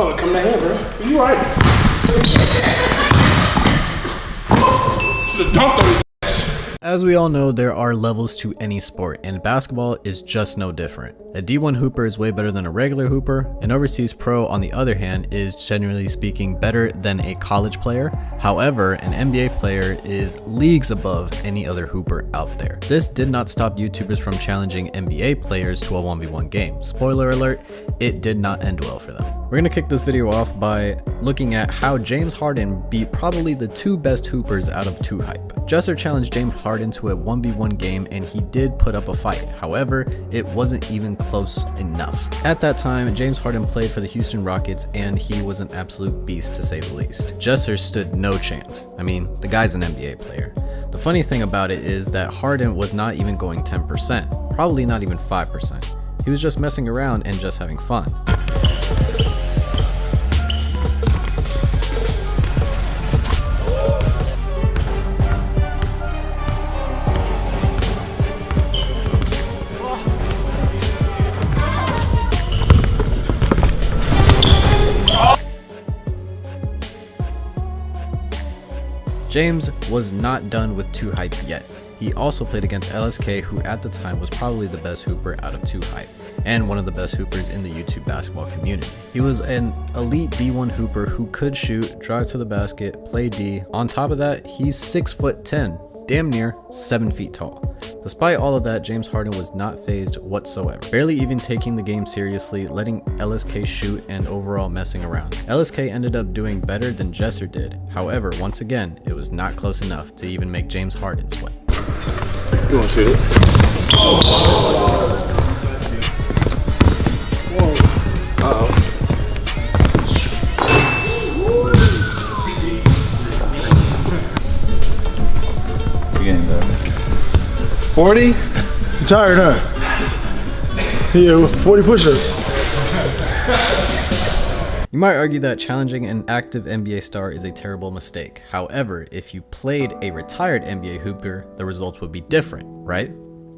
about to come to hand, bro. Are you alright? Should've dunked on his ass. As we all know, there are levels to any sport, and basketball is just no different. A D1 hooper is way better than a regular hooper. An overseas pro, on the other hand, is generally speaking better than a college player. However, an NBA player is leagues above any other hooper out there. This did not stop YouTubers from challenging NBA players to a 1v1 game. Spoiler alert, it did not end well for them. We're gonna kick this video off by looking at how James Harden beat probably the two best hoopers out of 2Hype. Jesser challenged James Harden to a 1v1 game and he did put up a fight. However, it wasn't even close enough. At that time, James Harden played for the Houston Rockets and he was an absolute beast to say the least. Jesser stood no chance. I mean, the guy's an NBA player. The funny thing about it is that Harden was not even going 10%, probably not even 5%. He was just messing around and just having fun. James was not done with 2Hype yet. He also played against LSK, who at the time was probably the best hooper out of 2Hype, and one of the best hoopers in the YouTube basketball community. He was an elite D1 hooper who could shoot, drive to the basket, play D. On top of that, he's 6'10", damn near 7 feet tall. Despite all of that, James Harden was not fazed whatsoever, barely even taking the game seriously, letting LSK shoot and overall messing around. LSK ended up doing better than Jesser did. However, once again, it was not close enough to even make James Harden sweat. You wanna shoot it? Uh-oh. 40? You tired, huh? Yeah, 40 push-ups. You might argue that challenging an active NBA star is a terrible mistake. However, if you played a retired NBA hooper, the results would be different, right?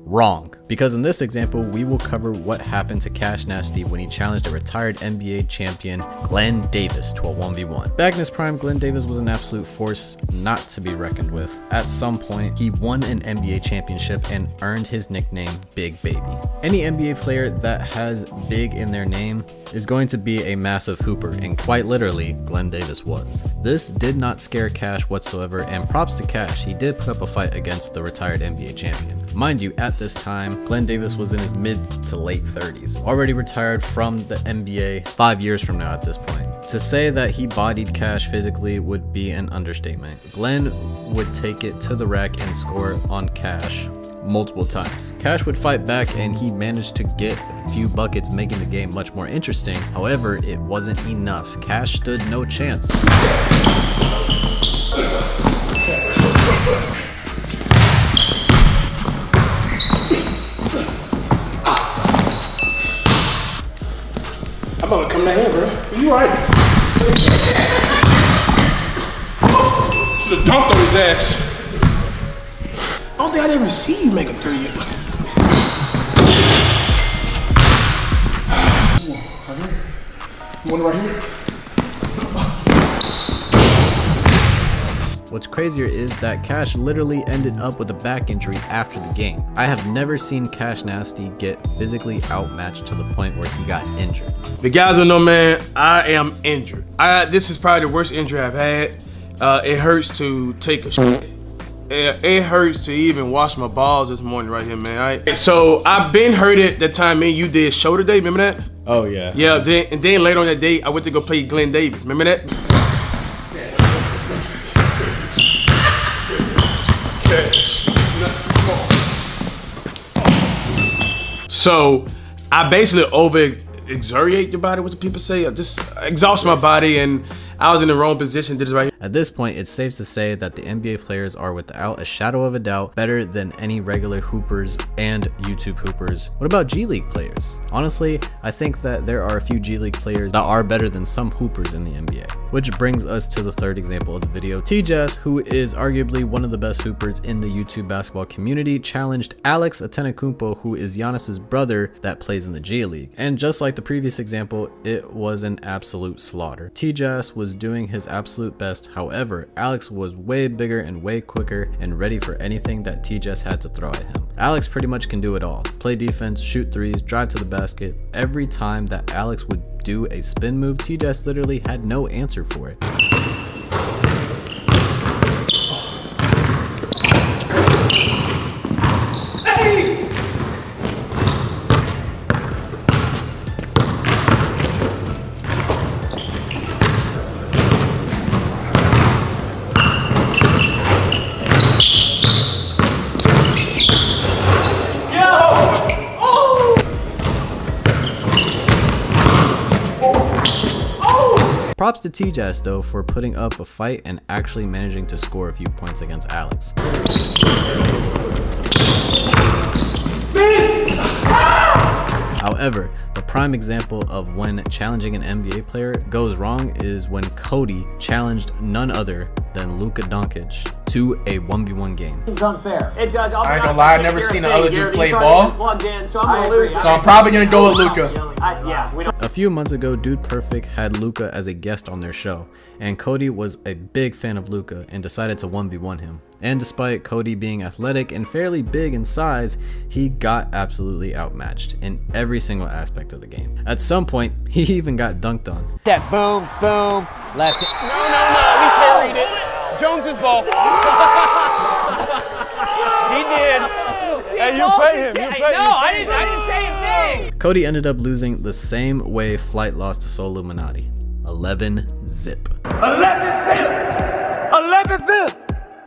Wrong. Because in this example, we will cover what happened to Cash Nasty when he challenged a retired NBA champion, Glenn Davis, to a 1v1. Back in his prime, Glenn Davis was an absolute force not to be reckoned with. At some point, he won an NBA championship and earned his nickname, Big Baby. Any NBA player that has big in their name is going to be a massive hooper, and quite literally, Glenn Davis was. This did not scare Cash whatsoever, and props to Cash, he did put up a fight against the retired NBA champion. Mind you, at this time, Glenn Davis was in his mid to late 30s, already retired from the NBA 5 years from now at this point. To say that he bodied Cash physically would be an understatement. Glenn would take it to the rack and score on Cash multiple times. Cash would fight back and he managed to get a few buckets, making the game much more interesting. However, it wasn't enough. Cash stood no chance. I'm about to come to hand, bro. Are you alright? Should've dunked on his ass. I don't think I'd ever see you make a three. You want it right here? What's crazier is that Cash literally ended up with a back injury after the game. I have never seen Cash Nasty get physically outmatched to the point where he got injured. The guys will know, man, I am injured. This is probably the worst injury I've had. It hurts to take a shit. It hurts to even wash my balls this morning right here, man. So I've been hurt at the time, man. You did shoulder day, remember that? Oh, yeah. Yeah, and then later on that day, I went to go play Glenn Davis. Remember that? So I basically over-exert your body, what do people say? I just exhaust my body, and I was in the wrong position, did this right here. At this point, it's safe to say that the NBA players are without a shadow of a doubt better than any regular hoopers and YouTube hoopers. What about G League players? Honestly, I think that there are a few G League players that are better than some hoopers in the NBA. Which brings us to the third example of the video. T-Jazz, who is arguably one of the best hoopers in the YouTube basketball community, challenged Alex Antetokounmpo, who is Giannis's brother that plays in the G League. And just like like the previous example, it was an absolute slaughter. TJS was doing his absolute best, however, Alex was way bigger and way quicker and ready for anything that TJS had to throw at him. Alex pretty much can do it all. Play defense, shoot threes, drive to the basket. Every time that Alex would do a spin move, TJS literally had no answer for it. Props to TJS though for putting up a fight and actually managing to score a few points against Alex. However, the prime example of when challenging an NBA player goes wrong is when Cody challenged none other than Luka Doncic to a 1v1 game. It's unfair. It does. I ain't gonna lie, I've never seen the other dude play ball. So I'm probably gonna go with Luka. A few months ago, Dude Perfect had Luka as a guest on their show, and Cody was a big fan of Luka and decided to 1v1 him. And despite Cody being athletic and fairly big in size, he got absolutely outmatched in every single aspect of the game. At some point, he even got dunked on. That boom, boom, left. No, we carried it. Jones's ball. He did. Hey, you pay him. You pay him. No, I didn't say a thing. Cody ended up losing the same way Flight lost to Soul Illuminati. 11 zip. 11 zip. 11 zip.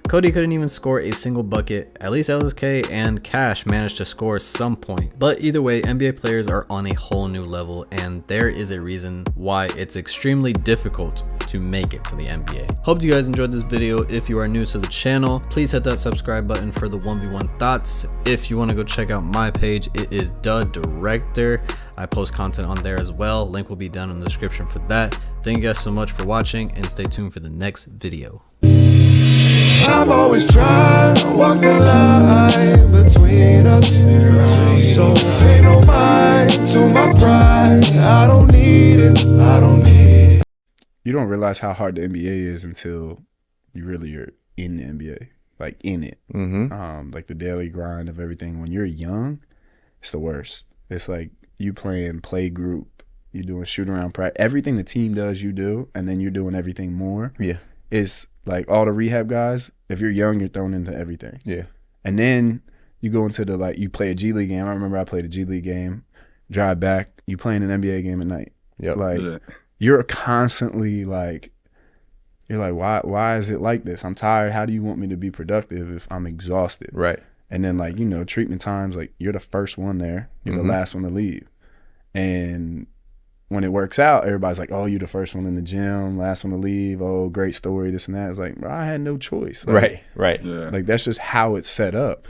Cody couldn't even score a single bucket. At least LSK and Cash managed to score some point. But either way, NBA players are on a whole new level, and there is a reason why it's extremely difficult to make it to the NBA. Hope you guys enjoyed this video. If you are new to the channel, please hit that subscribe button for the 1v1 thoughts. If you want to go check out my page, it is The Director. I post content on there as well. Link will be down in the description for that. Thank you guys so much for watching, and stay tuned for the next video. I'm always trying to walk the line between us. So pay no mind to my pride. I don't need it. I don't need it. You don't realize how hard the NBA is until you really are in the NBA, like in it. Like the daily grind of everything. When you're young, it's the worst. It's like you playing play group, you doing shoot around practice, everything the team does, you do, and then you're doing everything more. Yeah. It's like all the rehab guys. If you're young, you're thrown into everything. Yeah. And then you go into the, like, you play a G League game. I remember I played a G League game, drive back, you playing an NBA game at night. Yep. Like, you're constantly like, you're like, why is it like this? I'm tired. How do you want me to be productive if I'm exhausted? Right. And then, like, you know, treatment times, like, you're the first one there. You're the last one to leave. And when it works out, everybody's like, oh, you're the first one in the gym, last one to leave. Oh, great story, this and that. It's like, bro, I had no choice. Like, Right. Like, that's just how it's set up.